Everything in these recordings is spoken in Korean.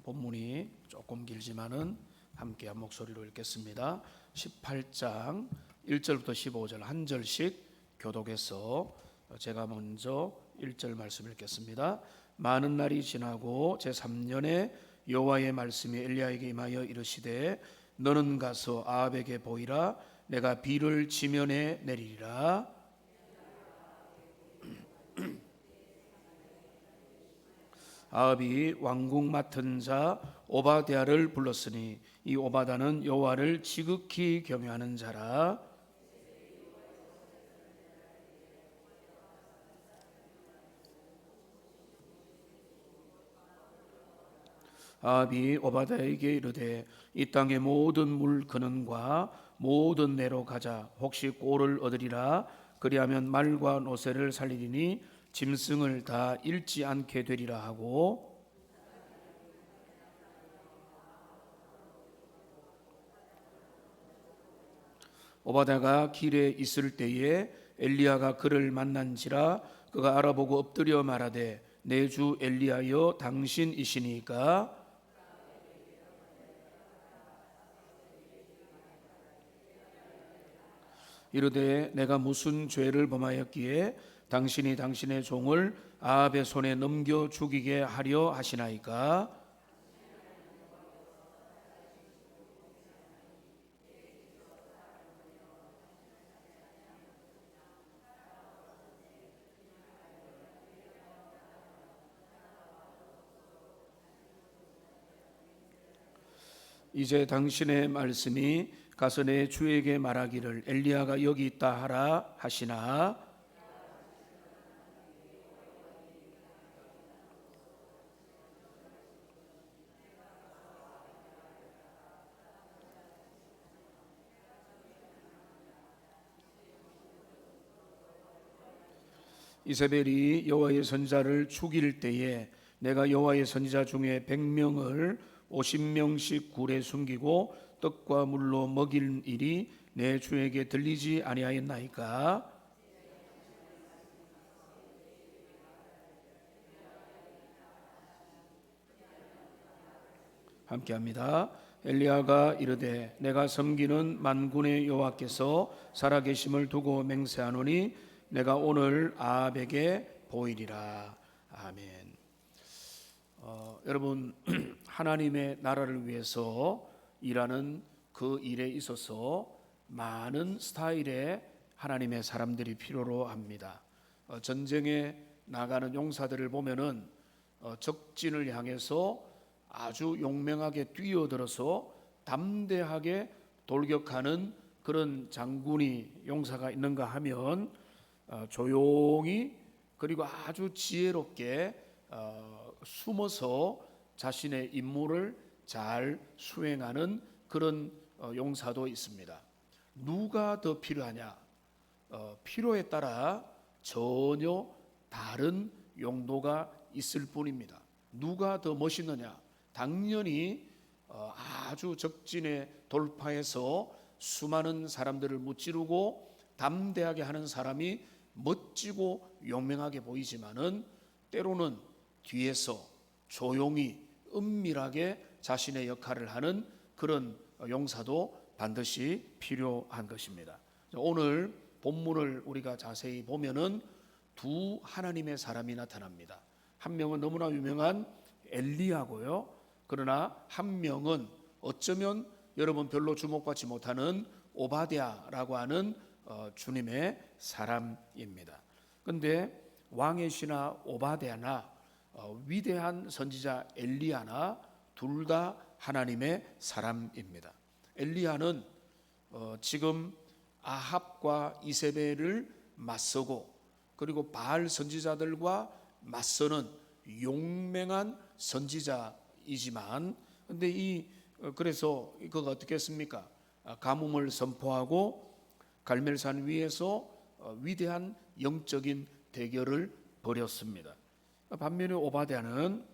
본문이 조금 길지만은 함께 한 목소리로 읽겠습니다. 18장 1절부터 15절 한 절씩 교독해서 제가 먼저 1절 말씀 읽겠습니다. 많은 날이 지나고 제3년에 여호와의 말씀이 엘리야에게 임하여 이르시되 너는 가서 아합에게 보이라. 내가 비를 지면에 내리리라. 아합이 왕궁 맡은 자 오바댜를 불렀으니 이 오바다는 여호와를 지극히 경외하는 자라. 아합이 오바다에게 이르되 이 땅의 모든 물 근원과 모든 내로 가자. 혹시 꼴을 얻으리라. 그리하면 말과 노새를 살리리니 짐승을 다 잃지 않게 되리라 하고, 오바다가 길에 있을 때에 엘리야가 그를 만난지라. 그가 알아보고 엎드려 말하되 내 주 엘리야여 당신이시니까. 이르되 내가 무슨 죄를 범하였기에 당신이 당신의 종을 아합의 손에 넘겨 죽이게 하려 하시나이까. 이제 당신의 말씀이 가서 내 주에게 말하기를 엘리야가 여기 있다 하라 하시나. 이세벨이 여호와의 선지자를 죽일 때에 내가 여호와의 선지자 중에 100명을 50명씩 굴에 숨기고 떡과 물로 먹일 일이 내 주에게 들리지 아니하였나이까. 함께합니다. 엘리야가 이르되 내가 섬기는 만군의 여호와께서 살아계심을 두고 맹세하노니 내가 오늘 아합에게 보이리라. 아멘. 여러분, 하나님의 나라를 위해서 일하는 그 일에 있어서 많은 스타일의 하나님의 사람들이 필요로 합니다. 전쟁에 나가는 용사들을 보면은 적진을 향해서 아주 용맹하게 뛰어들어서 담대하게 돌격하는 그런 장군이 용사가 있는가 하면 조용히 그리고 아주 지혜롭게 숨어서 자신의 임무를 잘 수행하는 그런 용사도 있습니다. 누가 더 필요하냐? 필요에 따라 전혀 다른 용도가 있을 뿐입니다. 누가 더 멋있느냐? 당연히 아주 적진에 돌파해서 수많은 사람들을 무찌르고 담대하게 하는 사람이 멋지고 용맹하게 보이지만은 때로는 뒤에서 조용히 은밀하게 자신의 역할을 하는 그런 용사도 반드시 필요한 것입니다. 오늘 본문을 우리가 자세히 보면은 두 하나님의 사람이 나타납니다. 한 명은 너무나 유명한 엘리야고요. 그러나 한 명은 어쩌면 여러분 별로 주목받지 못하는 오바댜라고 하는 주님의 사람입니다. 그런데 왕의 신하 오바댜나 위대한 선지자 엘리야나 둘 다 하나님의 사람입니다. 엘리야는 지금 아합과 이세벨을 맞서고 그리고 바알 선지자들과 맞서는 용맹한 선지자이지만 근데 그래서 그가 어떻게 했습니까? 가뭄을 선포하고 갈멜산 위에서 위대한 영적인 대결을 벌였습니다. 반면에 오바댜는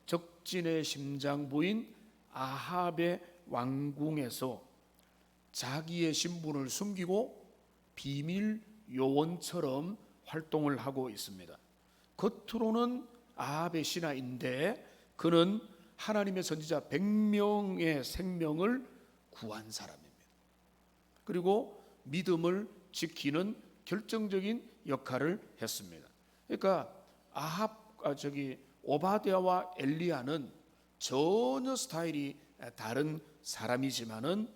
적진의 심장부인 아합의 왕궁에서 자기의 신분을 숨기고 비밀 요원처럼 활동을 하고 있습니다. 겉으로는 아합의 신하인데 그는 하나님의 선지자 100명의 생명을 구한 사람입니다. 그리고 믿음을 지키는 결정적인 역할을 했습니다. 그러니까 오바댜와 엘리야는 전혀 스타일이 다른 사람이지만은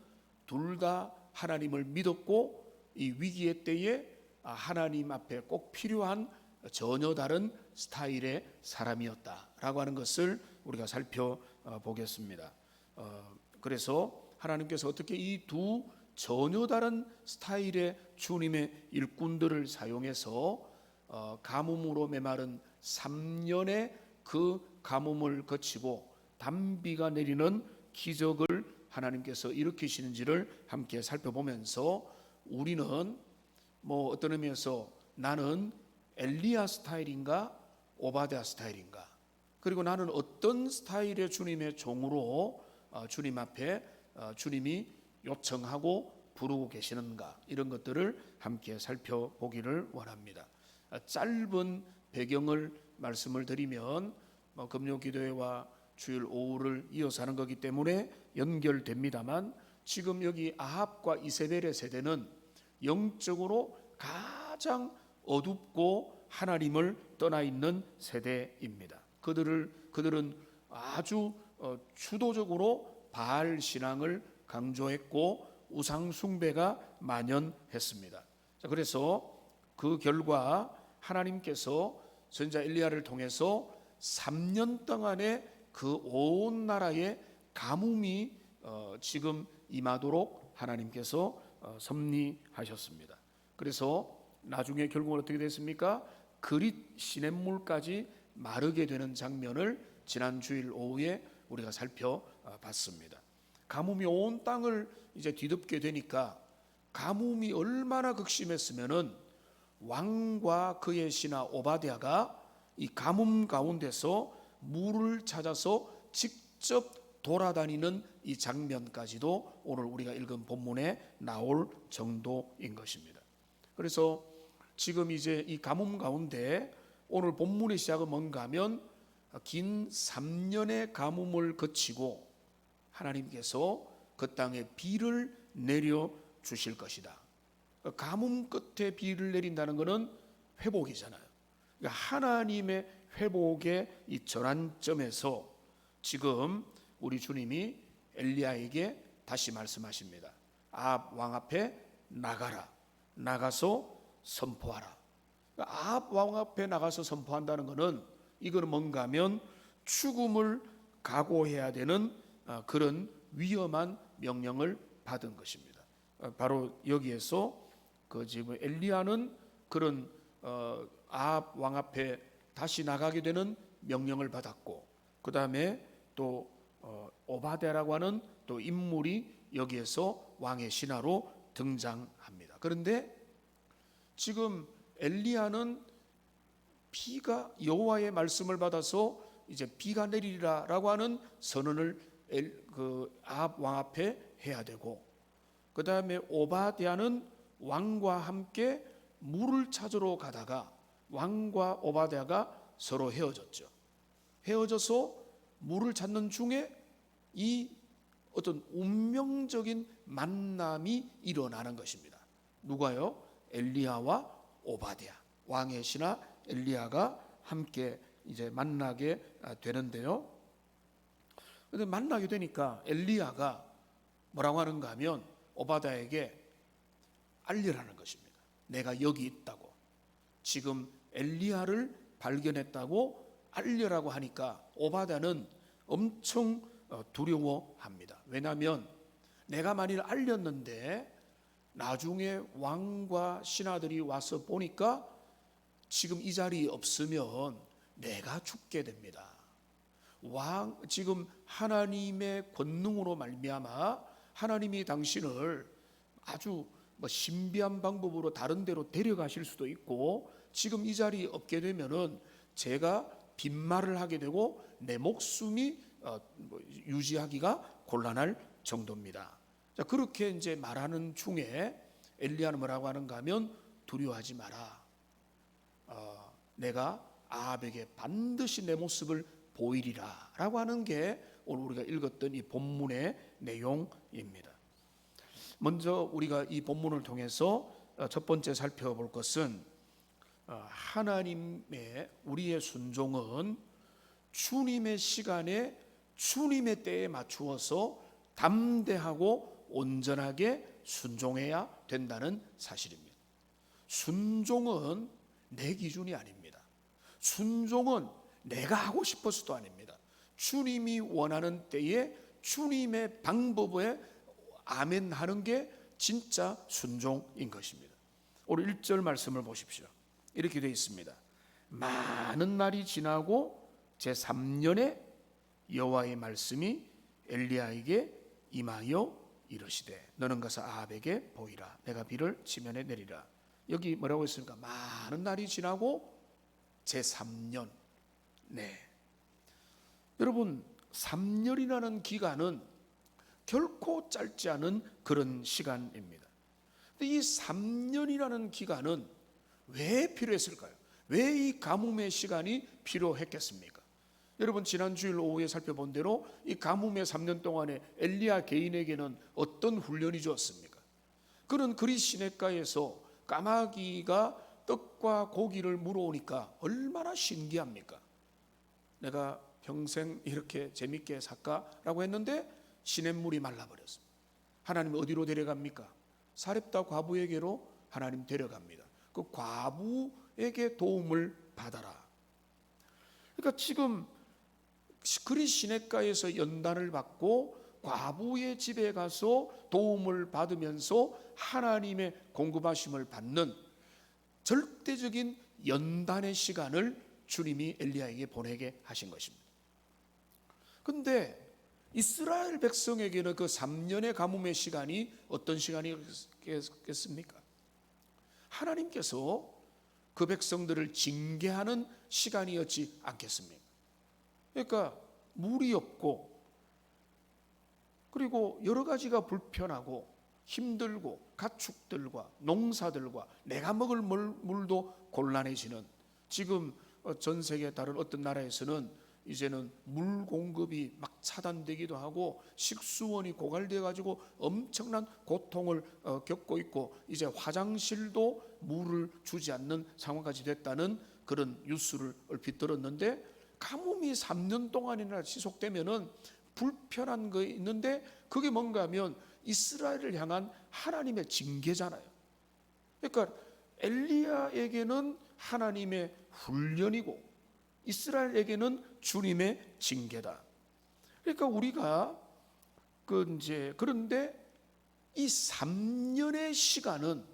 둘 다 하나님을 믿었고 이 위기의 때에 하나님 앞에 꼭 필요한 전혀 다른 스타일의 사람이었다라고 하는 것을 우리가 살펴보겠습니다. 그래서 하나님께서 어떻게 이 두 전혀 다른 스타일의 주님의 일꾼들을 사용해서 가뭄으로 메마른 3년의 그 가뭄을 거치고 단비가 내리는 기적을 하나님께서 일으키시는지를 함께 살펴보면서 우리는 어떤 의미에서 나는 엘리야 스타일인가 오바댜 스타일인가, 그리고 나는 어떤 스타일의 주님의 종으로 주님 앞에 주님이 요청하고 부르고 계시는가, 이런 것들을 함께 살펴보기를 원합니다. 짧은 배경을 말씀을 드리면 금요기도회와 주일 오후를 이어서 하는 거기 때문에 연결됩니다만, 지금 여기 아합과 이세벨의 세대는 영적으로 가장 어둡고 하나님을 떠나 있는 세대입니다. 그들은 아주 주도적으로 바알 신앙을 강조했고 우상 숭배가 만연했습니다. 그래서 그 결과 하나님께서 선지자 엘리야를 통해서 3년 동안에 그 온 나라에 가뭄이 지금 임하도록 하나님께서 섭리하셨습니다. 그래서 나중에 결국은 어떻게 됐습니까? 그릿 시냇물까지 마르게 되는 장면을 지난 주일 오후에 우리가 살펴봤습니다. 가뭄이 온 땅을 이제 뒤덮게 되니까, 가뭄이 얼마나 극심했으면은 왕과 그의 신하 오바댜가 이 가뭄 가운데서 물을 찾아서 직접 돌아다니는 이 장면까지도 오늘 우리가 읽은 본문에 나올 정도인 것입니다. 그래서 지금 이제 이 가뭄 가운데 오늘 본문의 시작은 뭔가 하면 긴 3년의 가뭄을 거치고 하나님께서 그 땅에 비를 내려 주실 것이다. 가뭄 끝에 비를 내린다는 것은 회복이잖아요. 그러니까 하나님의 회복의 이 전환점에서 지금 우리 주님이 엘리야에게 다시 말씀하십니다. 아합 왕 앞에 나가라. 나가서 선포하라. 아합 왕 앞에 나가서 선포한다는 것은, 이거는 뭔가 하면 죽음을 각오해야 되는 그런 위험한 명령을 받은 것입니다. 바로 여기에서 지금 엘리야는 그런 아합 왕 앞에 다시 나가게 되는 명령을 받았고, 그 다음에 또 오바댜라고 하는 또 인물이 여기에서 왕의 신하로 등장합니다. 그런데 지금 엘리야는 비가 여호와의 말씀을 받아서 이제 비가 내리리라라고 하는 선언을 아합 왕 앞에 해야 되고, 그 다음에 오바댜는 왕과 함께 물을 찾으러 가다가 왕과 오바댜가 서로 헤어졌죠. 헤어져서 물을 찾는 중에 이 어떤 운명적인 만남이 일어나는 것입니다. 누가요? 엘리야와 오바댜, 왕의 신하 엘리야가 함께 이제 만나게 되는데요. 근데 만나게 되니까 엘리야가 뭐라고 하는가 하면 오바댜에게 알리라는 것입니다. 내가 여기 있다고, 지금 엘리야를 발견했다고 알려라고 하니까 오바댜는 엄청 두려워합니다. 왜냐하면 내가 만일 알렸는데 나중에 왕과 신하들이 와서 보니까 지금 이 자리에 없으면 내가 죽게 됩니다. 지금 하나님의 권능으로 말미암아 하나님이 당신을 아주 신비한 방법으로 다른 데로 데려가실 수도 있고, 지금 이 자리에 없게 되면은 제가 빈말을 하게 되고 내 목숨이 유지하기가 곤란할 정도입니다. 자, 그렇게 이제 말하는 중에 엘리야는 뭐라고 하는가 하면 두려워하지 마라. 내가 아합에게 반드시 내 모습을 보이리라 라고 하는 게 오늘 우리가 읽었던 이 본문의 내용입니다. 먼저 우리가 이 본문을 통해서 첫 번째 살펴볼 것은 하나님의 우리의 순종은 주님의 시간에 주님의 때에 맞추어서 담대하고 온전하게 순종해야 된다는 사실입니다. 순종은 내 기준이 아닙니다. 순종은 내가 하고 싶어서도 아닙니다. 주님이 원하는 때에 주님의 방법에 아멘하는 게 진짜 순종인 것입니다. 오늘 1절 말씀을 보십시오. 이렇게 되어 있습니다. 많은 날이 지나고 제3년에 여호와의 말씀이 엘리야에게 임하여 이르시되 너는 가서 아합에게 보이라. 내가 비를 지면에 내리라. 여기 뭐라고 했습니까? 많은 날이 지나고 제3년. 네. 여러분, 3년이라는 기간은 결코 짧지 않은 그런 시간입니다. 근데 이 3년이라는 기간은 왜 필요했을까요? 왜 이 가뭄의 시간이 필요했겠습니까? 여러분, 지난 주일 오후에 살펴본 대로 이 가뭄의 3년 동안에 엘리야 개인에게는 어떤 훈련이 주었습니까? 그는 그리 시냇가에서 까마귀가 떡과 고기를 물어오니까 얼마나 신기합니까? 내가 평생 이렇게 재밌게 살까라고 했는데 시냇물이 말라버렸습니다. 하나님 어디로 데려갑니까? 사렙다 과부에게로 하나님 데려갑니다. 그 과부에게 도움을 받아라. 그러니까 지금 그리 시냇가에서 연단을 받고 과부의 집에 가서 도움을 받으면서 하나님의 공급하심을 받는 절대적인 연단의 시간을 주님이 엘리야에게 보내게 하신 것입니다. 그런데 이스라엘 백성에게는 그 3년의 가뭄의 시간이 어떤 시간이겠습니까? 하나님께서 그 백성들을 징계하는 시간이었지 않겠습니까? 그러니까 물이 없고 그리고 여러 가지가 불편하고 힘들고 가축들과 농사들과 내가 먹을 물도 곤란해지는, 지금 전 세계 다른 어떤 나라에서는 이제는 물 공급이 막 차단되기도 하고 식수원이 고갈되어 가지고 엄청난 고통을 겪고 있고 이제 화장실도 물을 주지 않는 상황까지 됐다는 그런 뉴스를 얼핏 들었는데, 가뭄이 3년 동안이나 지속되면은 불편한 거 있는데 그게 뭔가 하면 이스라엘을 향한 하나님의 징계잖아요. 그러니까 엘리야에게는 하나님의 훈련이고 이스라엘에게는 주님의 징계다. 그러니까 우리가 그런데 이 3년의 시간은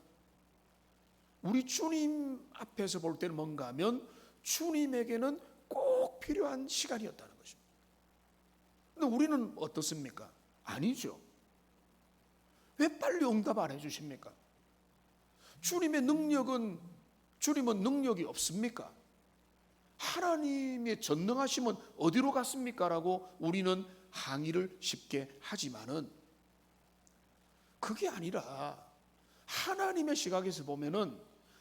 우리 주님 앞에서 볼 때는 뭔가 하면 주님에게는 꼭 필요한 시간이었다는 것입니다. 근데 우리는 어떻습니까? 아니죠. 왜 빨리 응답 안 해주십니까? 주님은 능력이 없습니까? 하나님의 전능하심은 어디로 갔습니까? 라고 우리는 항의를 쉽게 하지만은 그게 아니라 하나님의 시각에서 보면은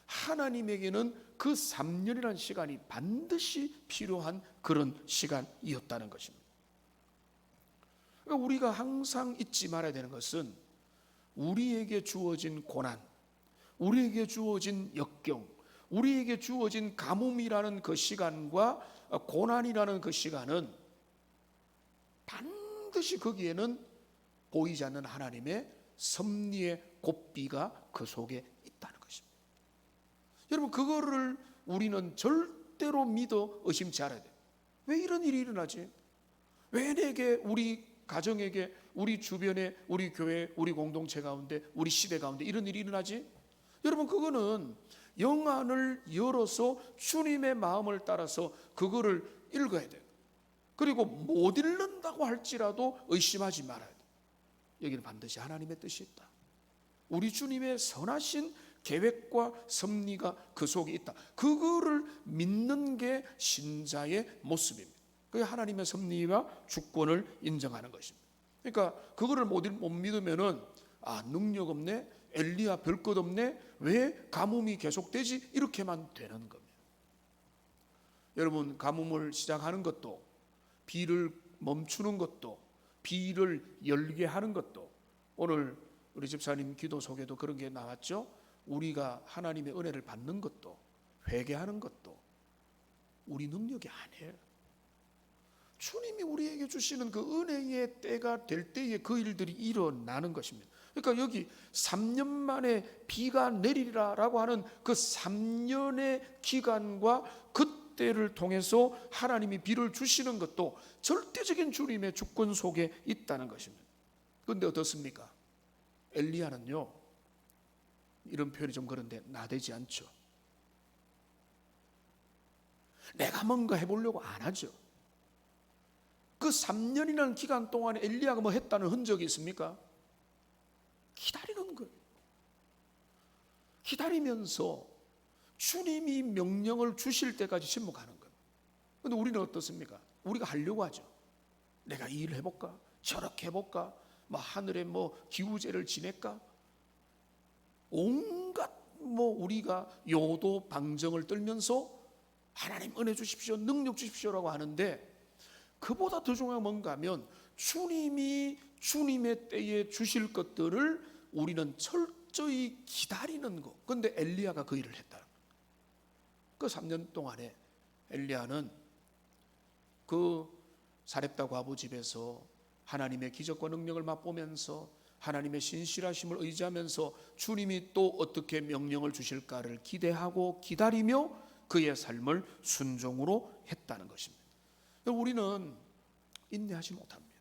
하나님에게는 그 3년이라는 시간이 반드시 필요한 그런 시간이었다는 것입니다. 그러니까 우리가 항상 잊지 말아야 되는 것은 우리에게 주어진 고난, 우리에게 주어진 역경, 우리에게 주어진 가뭄이라는 그 시간과 고난이라는 그 시간은 반드시 거기에는 보이지 않는 하나님의 섭리의 god비가 그 속에 있다는 것입니다. 여러분, 그거를 우리는 절대로 믿어 의심치 않아야 돼요. 왜 이런 일이 일어나지? 왜 내게, 우리 가정에게, 우리 주변에, 우리 교회, 우리 공동체 가운데, 우리 시대 가운데 이런 일이 일어나지? 여러분, 그거는 영안을 열어서 주님의 마음을 따라서 그거를 읽어야 돼요. 그리고 못 읽는다고 할지라도 의심하지 말아야 돼요. 여기는 반드시 하나님의 뜻이 있다. 우리 주님의 선하신 계획과 섭리가 그 속에 있다. 그거를 믿는 게 신자의 모습입니다. 그게 하나님의 섭리와 주권을 인정하는 것입니다. 그러니까 그거를 못 믿으면은 능력 없네, 엘리야 별 것 없네, 왜 가뭄이 계속되지, 이렇게만 되는 겁니다. 여러분, 가뭄을 시작하는 것도 비를 멈추는 것도, 비를 열게 하는 것도, 오늘 우리 집사님 기도 속에도 그런 게 나왔죠. 우리가 하나님의 은혜를 받는 것도, 회개하는 것도 우리 능력이 아니에요. 주님이 우리에게 주시는 그 은혜의 때가 될 때에 그 일들이 일어나는 것입니다. 그러니까 여기 3년 만에 비가 내리리라라고 하는 그 3년의 기간과 그때를 통해서 하나님이 비를 주시는 것도 절대적인 주님의 주권 속에 있다는 것입니다. 그런데 어떻습니까? 엘리야는요, 이런 표현이 좀 그런데 나대지 않죠. 내가 뭔가 해보려고 안 하죠. 그 3년이라는 기간 동안에 엘리야가 뭐 했다는 흔적이 있습니까? 기다리는 거예요. 기다리면서 주님이 명령을 주실 때까지 침묵하는 거예요. 그런데 우리는 어떻습니까? 우리가 하려고 하죠. 내가 이 일을 해볼까? 저렇게 해볼까? 뭐 하늘에 뭐 기우제를 지낼까? 온갖 우리가 요도 방정을 떨면서 하나님 은혜 주십시오, 능력 주십시오라고 하는데, 그보다 더 중요한 뭔가 하면 주님이 주님의 때에 주실 것들을 우리는 철저히 기다리는 것. 그런데 엘리야가 그 일을 했다. 그 3년 동안에 엘리야는 그 사렙다 과부 집에서 하나님의 기적과 능력을 맛보면서 하나님의 신실하심을 의지하면서 주님이 또 어떻게 명령을 주실까를 기대하고 기다리며 그의 삶을 순종으로 했다는 것입니다. 우리는 인내하지 못합니다.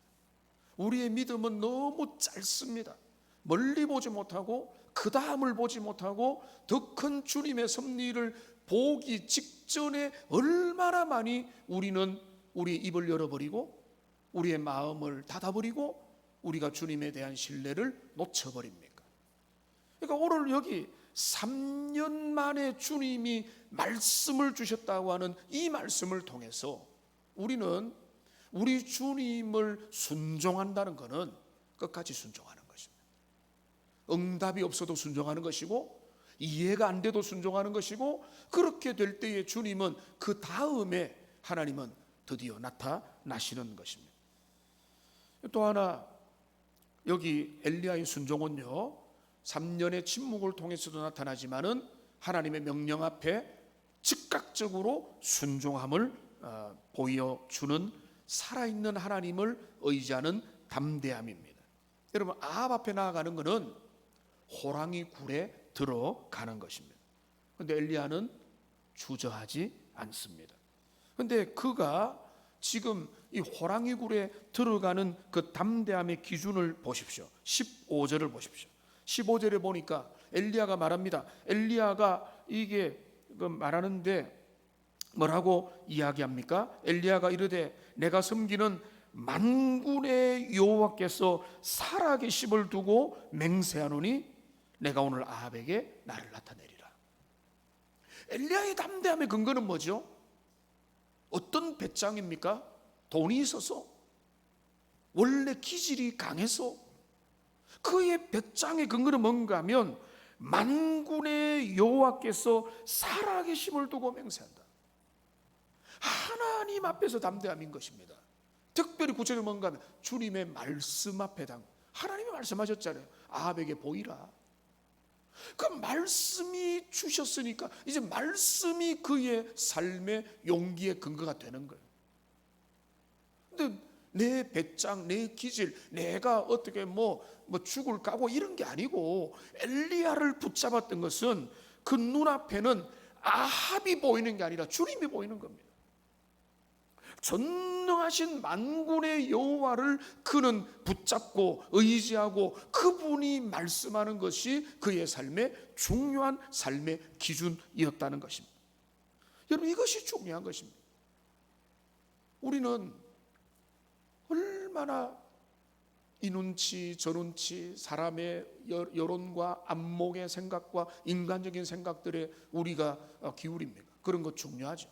우리의 믿음은 너무 짧습니다. 멀리 보지 못하고 그 다음을 보지 못하고 더 큰 주님의 섭리를 보기 직전에 얼마나 많이 우리는 우리의 입을 열어버리고 우리의 마음을 닫아버리고 우리가 주님에 대한 신뢰를 놓쳐버립니까? 그러니까 오늘 여기 3년 만에 주님이 말씀을 주셨다고 하는 이 말씀을 통해서 우리는 우리 주님을 순종한다는 것은 끝까지 순종하는 것입니다. 응답이 없어도 순종하는 것이고 이해가 안 돼도 순종하는 것이고, 그렇게 될 때에 주님은 그 다음에 하나님은 드디어 나타나시는 것입니다. 또 하나, 여기 엘리야의 순종은요 3년의 침묵을 통해서도 나타나지만은 하나님의 명령 앞에 즉각적으로 순종함을 보여주는 살아있는 하나님을 의지하는 담대함입니다. 여러분, 아합 앞에 나아가는 것은 호랑이 굴에 들어가는 것입니다. 그런데 엘리야는 주저하지 않습니다. 그런데 그가 지금 이 호랑이 굴에 들어가는 그 담대함의 기준을 보십시오. 15절을 보십시오. 15절에 보니까 엘리야가 말합니다. 엘리야가 이게 말하는데 뭐라고 이야기합니까? 엘리야가 이르되 내가 섬기는 만군의 여호와께서 살아계심을 두고 맹세하노니 내가 오늘 아합에게 나를 나타내리라. 엘리야의 담대함의 근거는 뭐죠? 어떤 배짱입니까? 돈이 있어서? 원래 기질이 강해서? 그의 배짱의 근거는 뭔가 하면 만군의 여호와께서 살아계심을 두고 맹세한다. 하나님 앞에서 담대함인 것입니다. 특별히 구체적으로 뭔가 하면 주님의 말씀 앞에 하나님이 말씀하셨잖아요. 아합에게 보이라. 그 말씀이 주셨으니까 이제 말씀이 그의 삶의 용기의 근거가 되는 거예요. 근데 내 배짱, 내 기질, 내가 어떻게 죽을 까고 이런 게 아니고, 엘리야를 붙잡았던 것은 그 눈앞에는 아합이 보이는 게 아니라 주님이 보이는 겁니다. 전능하신 만군의 여호와를 그는 붙잡고 의지하고 그분이 말씀하는 것이 그의 삶의 중요한 삶의 기준이었다는 것입니다. 여러분, 이것이 중요한 것입니다. 우리는 얼마나 이 눈치 저 눈치, 사람의 여론과 안목의 생각과 인간적인 생각들에 우리가 기울입니까? 그런 것 중요하죠.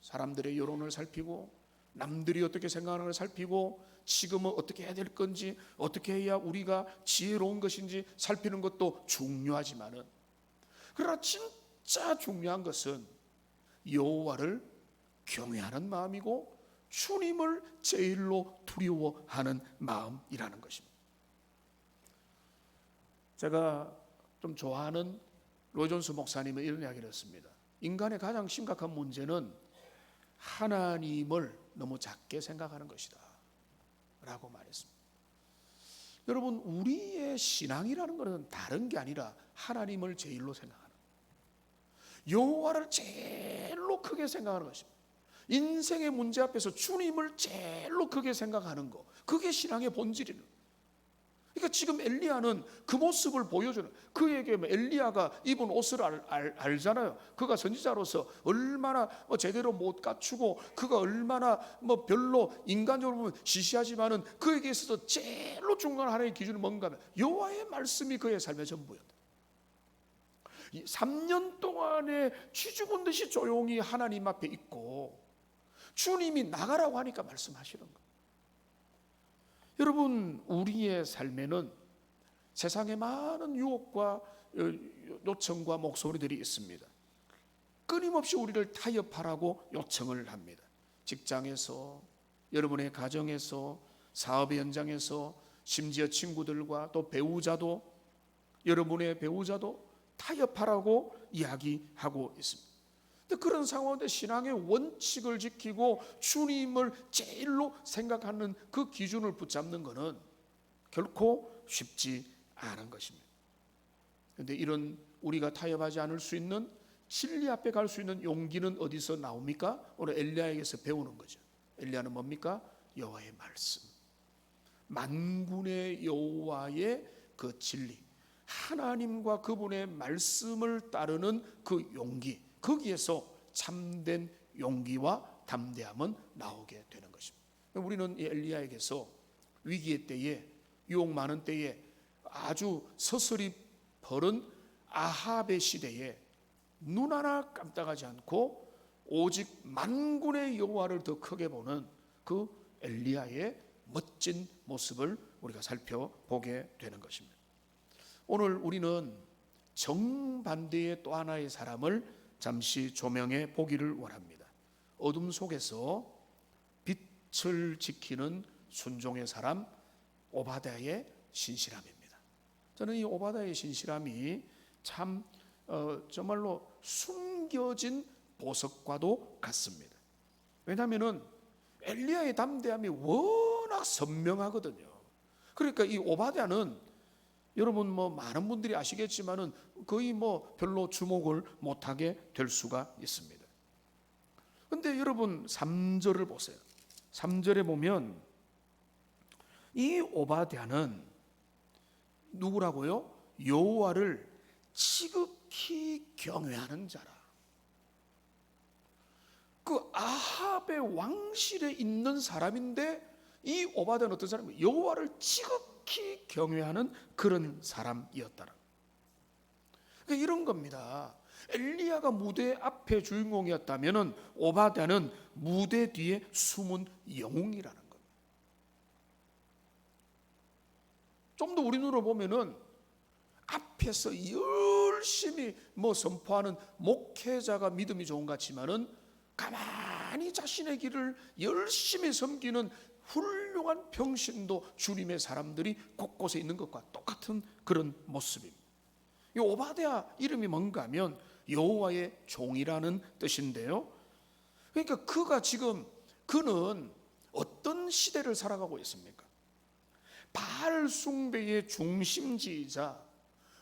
사람들의 여론을 살피고 남들이 어떻게 생각하는 걸 살피고 지금은 어떻게 해야 될 건지, 어떻게 해야 우리가 지혜로운 것인지 살피는 것도 중요하지만은, 그러나 진짜 중요한 것은 여호와를 경외하는 마음이고 주님을 제일로 두려워하는 마음이라는 것입니다. 제가 좀 좋아하는 로이 존스 목사님은 이런 이야기를 했습니다. 인간의 가장 심각한 문제는 하나님을 너무 작게 생각하는 것이다 라고 말했습니다. 여러분, 우리의 신앙이라는 것은 다른 게 아니라 하나님을 제일로 생각하는, 여호와를 제일로 크게 생각하는 것입니다. 인생의 문제 앞에서 주님을 제일로 크게 생각하는 것, 그게 신앙의 본질이에요. 그러니까 지금 엘리야는 그 모습을 보여주는, 그에게 엘리야가 입은 옷을 알잖아요. 그가 선지자로서 얼마나 제대로 못 갖추고, 그가 얼마나 별로 인간적으로 보면 시시하지만은 그에게 있어서 제일로 중요한 하나님의 기준이 뭔가 하면 여호와의 말씀이 그의 삶의 전부였다. 3년 동안에 쥐 죽은 듯이 조용히 하나님 앞에 있고 주님이 나가라고 하니까 말씀하시는 거예요. 여러분, 우리의 삶에는 세상에 많은 유혹과 요청과 목소리들이 있습니다. 끊임없이 우리를 타협하라고 요청을 합니다. 직장에서, 여러분의 가정에서, 사업의 현장에서, 심지어 친구들과 또 배우자도, 여러분의 배우자도 타협하라고 이야기하고 있습니다. 그런 상황인데 신앙의 원칙을 지키고 주님을 제일로 생각하는 그 기준을 붙잡는 것은 결코 쉽지 않은 것입니다. 그런데 이런 우리가 타협하지 않을 수 있는, 진리 앞에 갈 수 있는 용기는 어디서 나옵니까? 오늘 엘리야에게서 배우는 거죠. 엘리야는 뭡니까? 여호와의 말씀, 만군의 여호와의 그 진리, 하나님과 그분의 말씀을 따르는 그 용기, 거기에서 참된 용기와 담대함은 나오게 되는 것입니다. 우리는 이 엘리야에게서 위기의 때에, 유혹 많은 때에, 아주 서슬이 벌은 아합의 시대에 눈 하나 깜짝하지 않고 오직 만군의 여호와를 더 크게 보는 그 엘리야의 멋진 모습을 우리가 살펴보게 되는 것입니다. 오늘 우리는 정반대의 또 하나의 사람을 잠시 조명해 보기를 원합니다. 어둠 속에서 빛을 지키는 순종의 사람, 오바댜의 신실함입니다. 저는 이 오바댜의 신실함이 참 정말로 숨겨진 보석과도 같습니다. 왜냐하면 엘리야의 담대함이 워낙 선명하거든요. 그러니까 이 오바댜는 여러분 많은 분들이 아시겠지만은 거의 별로 주목을 못하게 될 수가 있습니다. 그런데 여러분 3절을 보세요. 3절에 보면 이 오바댜는 누구라고요? 여호와를 지극히 경외하는 자라. 그 아합의 왕실에 있는 사람인데 이 오바댜는 어떤 사람이에요? 여호와를 지극히 경외하는 그런 사람이었다라. 그러니까 이런 겁니다. 엘리야가 무대 앞에 주인공이었다면 오바댜는 무대 뒤에 숨은 영웅이라는 겁니다. 좀 더 우리 눈으로 보면은 앞에서 열심히 선포하는 목회자가 믿음이 좋은 것 같지만은 가만히 자신의 길을 열심히 섬기는 훌륭한 평신도 주님의 사람들이 곳곳에 있는 것과 똑같은 그런 모습입니다. 이 오바댜 이름이 뭔가 하면 여호와의 종이라는 뜻인데요. 그러니까 그는 어떤 시대를 살아가고 있습니까? 바알 숭배의 중심지이자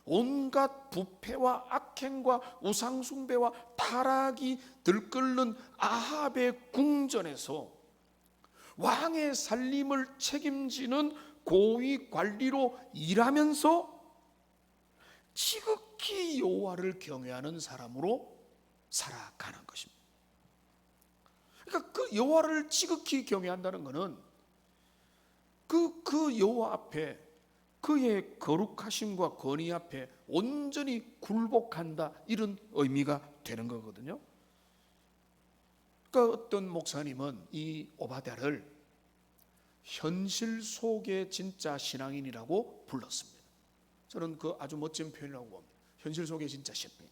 온갖 부패와 악행과 우상 숭배와 타락이 들끓는 아합의 궁전에서 왕의 살림을 책임지는 고위 관리로 일하면서 지극히 여호와를 경외하는 사람으로 살아가는 것입니다. 그러니까 그 여호와를 지극히 경외한다는 것은 그 여호와 앞에, 그의 거룩하심과 권위 앞에 온전히 굴복한다, 이런 의미가 되는 거거든요. 그러니까 어떤 목사님은 이 오바댜를 현실 속의 진짜 신앙인이라고 불렀습니다. 저는 그 아주 멋진 표현이라고 봅니다. 현실 속의 진짜 신앙인.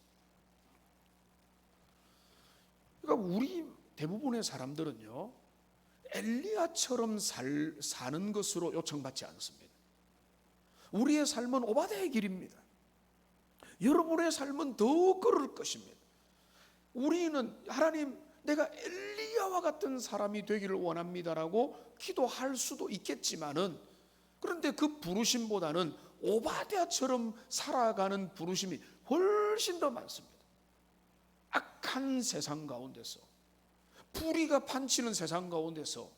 그러니까 우리 대부분의 사람들은요, 엘리야처럼 사는 것으로 요청받지 않습니다. 우리의 삶은 오바댜의 길입니다. 여러분의 삶은 더 걸을 것입니다. 우리는 하나님, 내가 엘리야와 같은 사람이 되기를 원합니다라고 기도할 수도 있겠지만은, 그런데 그 부르심보다는 오바댜처럼 살아가는 부르심이 훨씬 더 많습니다. 악한 세상 가운데서, 불의가 판치는 세상 가운데서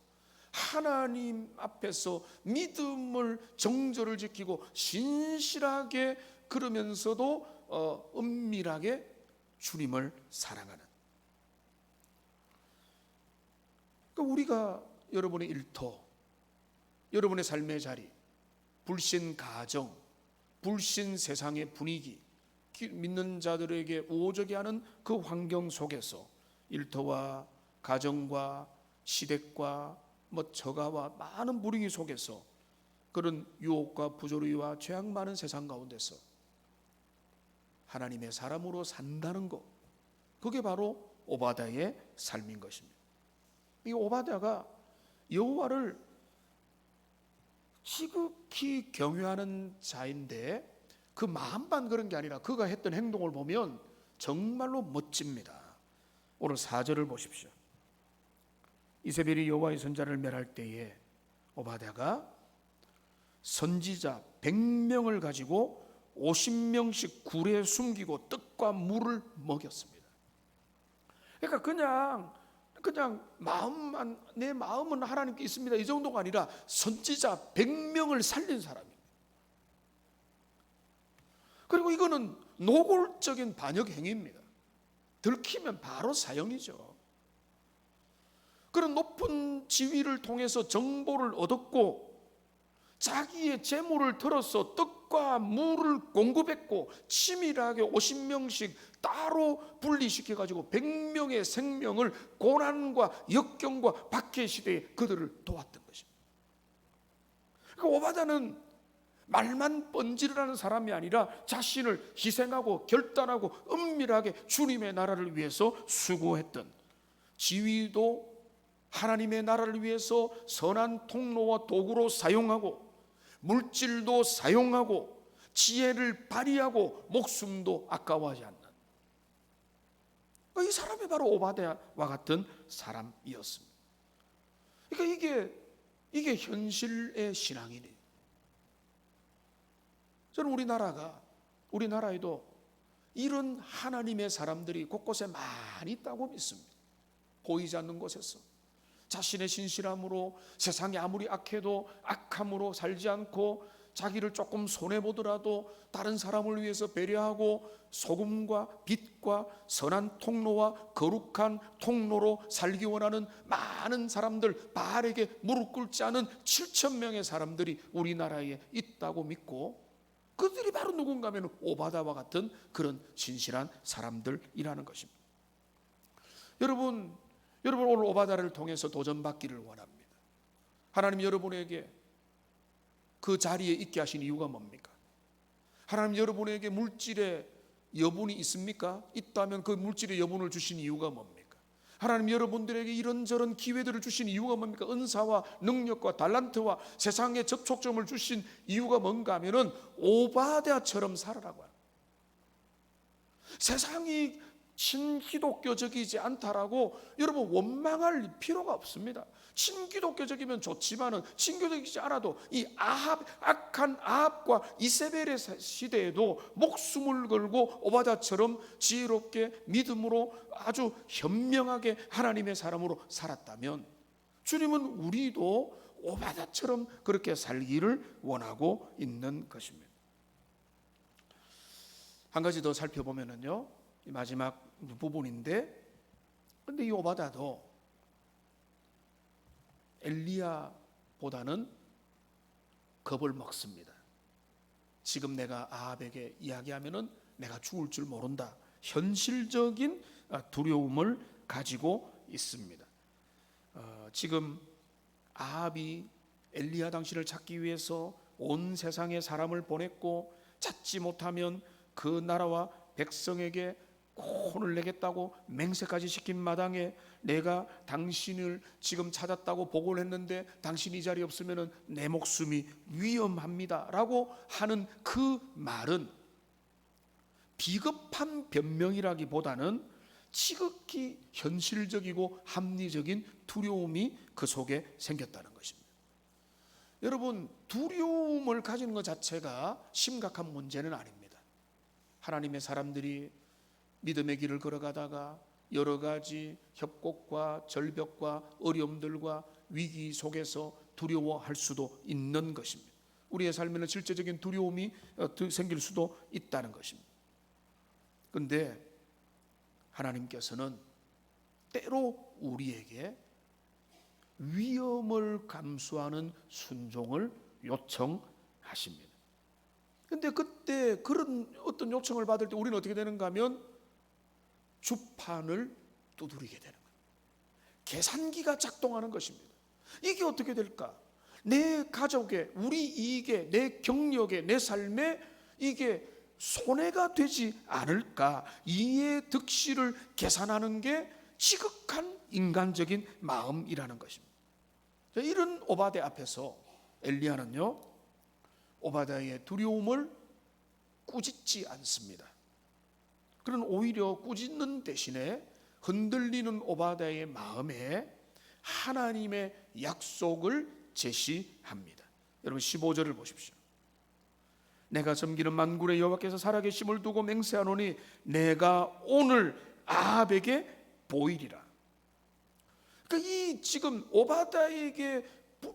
하나님 앞에서 믿음을, 정절을 지키고 신실하게, 그러면서도 은밀하게 주님을 사랑하는, 그러니까 우리가 여러분의 일터, 여러분의 삶의 자리, 불신 가정, 불신 세상의 분위기, 믿는 자들에게 오적이 하는 그 환경 속에서 일터와 가정과 시댁과 처가와 많은 불행이 속에서, 그런 유혹과 부조리와 죄악 많은 세상 가운데서 하나님의 사람으로 산다는 것, 그게 바로 오바댜의 삶인 것입니다. 이 오바댜가 여호와를 지극히 경외하는 자인데, 그 마음만 그런 게 아니라 그가 했던 행동을 보면 정말로 멋집니다. 오늘 4절을 보십시오. 이세벨이 여호와의 선자를 멸할 때에 오바댜가 선지자 100명을 가지고 50명씩 굴에 숨기고 떡과 물을 먹였습니다. 그러니까 그냥 마음만, 내 마음은 하나님께 있습니다, 이 정도가 아니라 선지자 100명을 살린 사람입니다. 그리고 이거는 노골적인 반역 행위입니다. 들키면 바로 사형이죠. 그런 높은 지위를 통해서 정보를 얻었고, 자기의 재물을 털어서 떡과 물을 공급했고, 치밀하게 50명씩 따로 분리시켜가지고 100명의 생명을 고난과 역경과 박해 시대에 그들을 도왔던 것입니다. 그러니까 오바댜는 말만 번지르라는 사람이 아니라 자신을 희생하고 결단하고 은밀하게 주님의 나라를 위해서 수고했던, 지위도 하나님의 나라를 위해서 선한 통로와 도구로 사용하고, 물질도 사용하고, 지혜를 발휘하고, 목숨도 아까워하지 않는, 이 사람이 바로 오바댜와 같은 사람이었습니다. 그러니까 이게 현실의 신앙이니. 저는 우리나라에도 이런 하나님의 사람들이 곳곳에 많이 있다고 믿습니다. 보이지 않는 곳에서 자신의 신실함으로, 세상이 아무리 악해도 악함으로 살지 않고, 자기를 조금 손해보더라도 다른 사람을 위해서 배려하고, 소금과 빛과 선한 통로와 거룩한 통로로 살기 원하는 많은 사람들, 바알에게 무릎 꿇지 않은 7,000명의 사람들이 우리나라에 있다고 믿고, 그들이 바로 누군가 하면 오바댜와 같은 그런 진실한 사람들이라는 것입니다. 여러분 오늘 오바댜를 통해서 도전받기를 원합니다. 하나님 여러분에게 그 자리에 있게 하신 이유가 뭡니까? 하나님 여러분에게 물질의 여분이 있습니까? 있다면 그 물질의 여분을 주신 이유가 뭡니까? 하나님 여러분들에게 이런저런 기회들을 주신 이유가 뭡니까? 은사와 능력과 달란트와 세상의 접촉점을 주신 이유가 뭔가 하면은 오바댜처럼 살아라고 해요. 세상이 친기독교적이지 않다라고 여러분 원망할 필요가 없습니다. 친기독교적이면 좋지만은 친기독교적이지 않아도 이 악한 아합과 이세벨의 시대에도 목숨을 걸고 오바댜처럼 지혜롭게 믿음으로 아주 현명하게 하나님의 사람으로 살았다면, 주님은 우리도 오바댜처럼 그렇게 살기를 원하고 있는 것입니다. 한 가지 더 살펴보면은요, 마지막 부분인데, 그런데 이 오바댜도 엘리야보다는 겁을 먹습니다. 지금 내가 아합에게 이야기하면은 내가 죽을 줄 모른다, 현실적인 두려움을 가지고 있습니다. 지금 아합이 엘리야 당신을 찾기 위해서 온 세상에 사람을 보냈고, 찾지 못하면 그 나라와 백성에게 혼을 내겠다고 맹세까지 시킨 마당에 내가 당신을 지금 찾았다고 보고를 했는데 당신이 이 자리에 없으면 내 목숨이 위험합니다 라고 하는 그 말은 비겁한 변명이라기보다는 지극히 현실적이고 합리적인 두려움이 그 속에 생겼다는 것입니다. 여러분, 두려움을 가지는 것 자체가 심각한 문제는 아닙니다. 하나님의 사람들이 믿음의 길을 걸어가다가 여러 가지 협곡과 절벽과 어려움들과 위기 속에서 두려워할 수도 있는 것입니다. 우리의 삶에는 실제적인 두려움이 생길 수도 있다는 것입니다. 그런데 하나님께서는 때로 우리에게 위험을 감수하는 순종을 요청하십니다. 그런데 그때 그런 어떤 요청을 받을 때 우리는 어떻게 되는가 하면 주판을 두드리게 되는 거예요. 계산기가 작동하는 것입니다. 이게 어떻게 될까? 내 가족에, 우리 이익에, 내 경력에, 내 삶에 이게 손해가 되지 않을까? 이의 득실을 계산하는 게 지극한 인간적인 마음이라는 것입니다. 이런 오바댜 앞에서 엘리야는요, 오바댜의 두려움을 꾸짖지 않습니다. 그는 오히려 꾸짖는 대신에 흔들리는 오바댜의 마음에 하나님의 약속을 제시합니다. 여러분 15절을 보십시오. 내가 섬기는 만군의 여호와께서 살아계심을 두고 맹세하노니 내가 오늘 아합에게 보이리라. 그러니까 이 지금 오바댜에게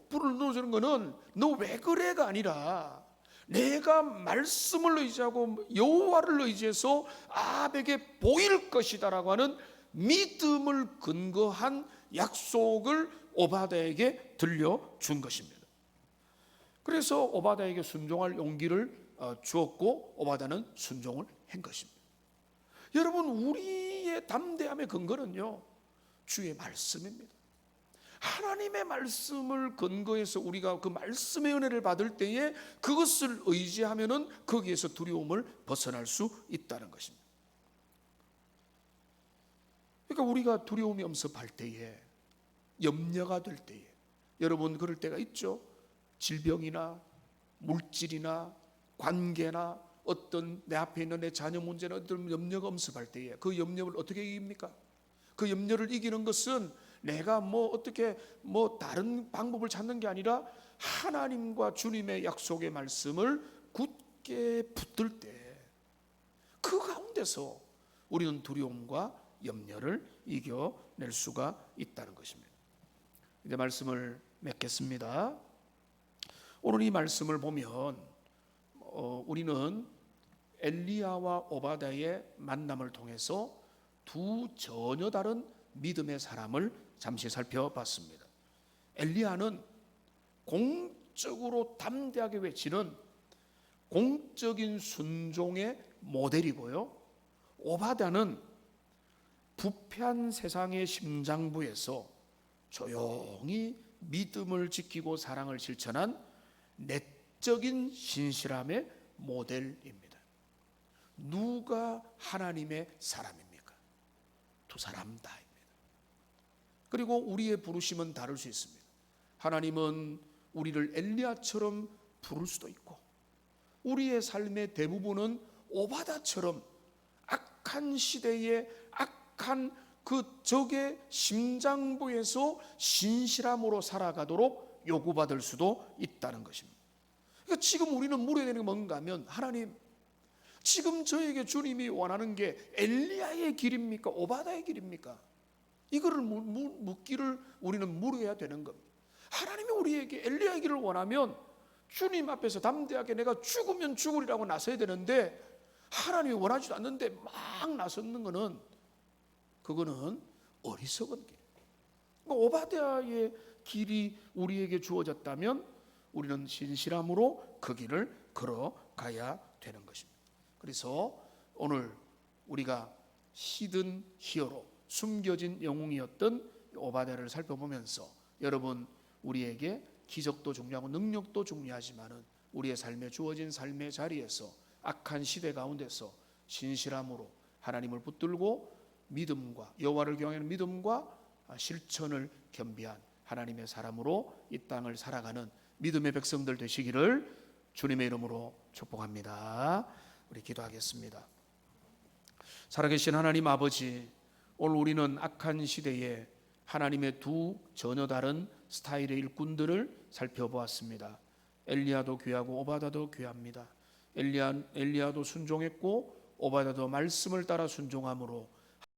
불을 넣어주는 거는 너 왜 그래가 아니라 내가 말씀을 의지하고 여호와를 의지해서 아합에게 보일 것이다라고 하는 믿음을 근거한 약속을 오바댜에게 들려준 것입니다. 그래서 오바댜에게 순종할 용기를 주었고 오바댜는 순종을 한 것입니다. 여러분, 우리의 담대함의 근거는요, 주의 말씀입니다. 하나님의 말씀을 근거해서 우리가 그 말씀의 은혜를 받을 때에 그것을 의지하면은 거기에서 두려움을 벗어날 수 있다는 것입니다. 그러니까 우리가 두려움이 엄습할 때에, 염려가 될 때에, 여러분 그럴 때가 있죠. 질병이나 물질이나 관계나 어떤 내 앞에 있는 내 자녀 문제나 어떤 염려가 엄습할 때에 그 염려를 어떻게 이깁니까? 그 염려를 이기는 것은 내가 어떻게 다른 방법을 찾는 게 아니라 하나님과 주님의 약속의 말씀을 굳게 붙들 때 그 가운데서 우리는 두려움과 염려를 이겨낼 수가 있다는 것입니다. 이제 말씀을 맺겠습니다. 오늘 이 말씀을 보면 우리는 엘리야와 오바댜의 만남을 통해서 두 전혀 다른 믿음의 사람을 잠시 살펴봤습니다. 엘리야는 공적으로 담대하게 외치는 공적인 순종의 모델이고요, 오바댜는 부패한 세상의 심장부에서 조용히 믿음을 지키고 사랑을 실천한 내적인 신실함의 모델입니다. 누가 하나님의 사람입니까? 두 사람 다입니다. 그리고 우리의 부르심은 다를 수 있습니다. 하나님은 우리를 엘리야처럼 부를 수도 있고, 우리의 삶의 대부분은 오바댜처럼 악한 시대에 악한 그 적의 심장부에서 신실함으로 살아가도록 요구받을 수도 있다는 것입니다. 그러니까 지금 우리는 물어야 되는 게 뭔가 하면, 하나님, 지금 저에게 주님이 원하는 게 엘리야의 길입니까? 오바댜의 길입니까? 이거를 묻기를 우리는 물어야 되는 겁니다. 하나님이 우리에게 엘리야의 길을 원하면 주님 앞에서 담대하게 내가 죽으면 죽으리라고 나서야 되는데, 하나님이 원하지도 않는데 막 나서는 거는, 그거는 어리석은 길. 오바댜의 길이 우리에게 주어졌다면 우리는 신실함으로 그 길을 걸어가야 되는 것입니다. 그래서 오늘 우리가 히든 히어로, 숨겨진 영웅이었던 오바댜를 살펴보면서, 여러분, 우리에게 기적도 중요하고 능력도 중요하지만은 우리의 삶에 주어진 삶의 자리에서 악한 시대 가운데서 신실함으로 하나님을 붙들고 믿음과 여호와를 경외하는 믿음과 실천을 겸비한 하나님의 사람으로 이 땅을 살아가는 믿음의 백성들 되시기를 주님의 이름으로 축복합니다. 우리 기도하겠습니다. 살아계신 하나님 아버지, 오늘 우리는 악한 시대에 하나님의 두 전혀 다른 스타일의 일꾼들을 살펴보았습니다. 엘리야도 귀하고 오바다도 귀합니다. 엘리야도 순종했고 오바다도 말씀을 따라 순종함으로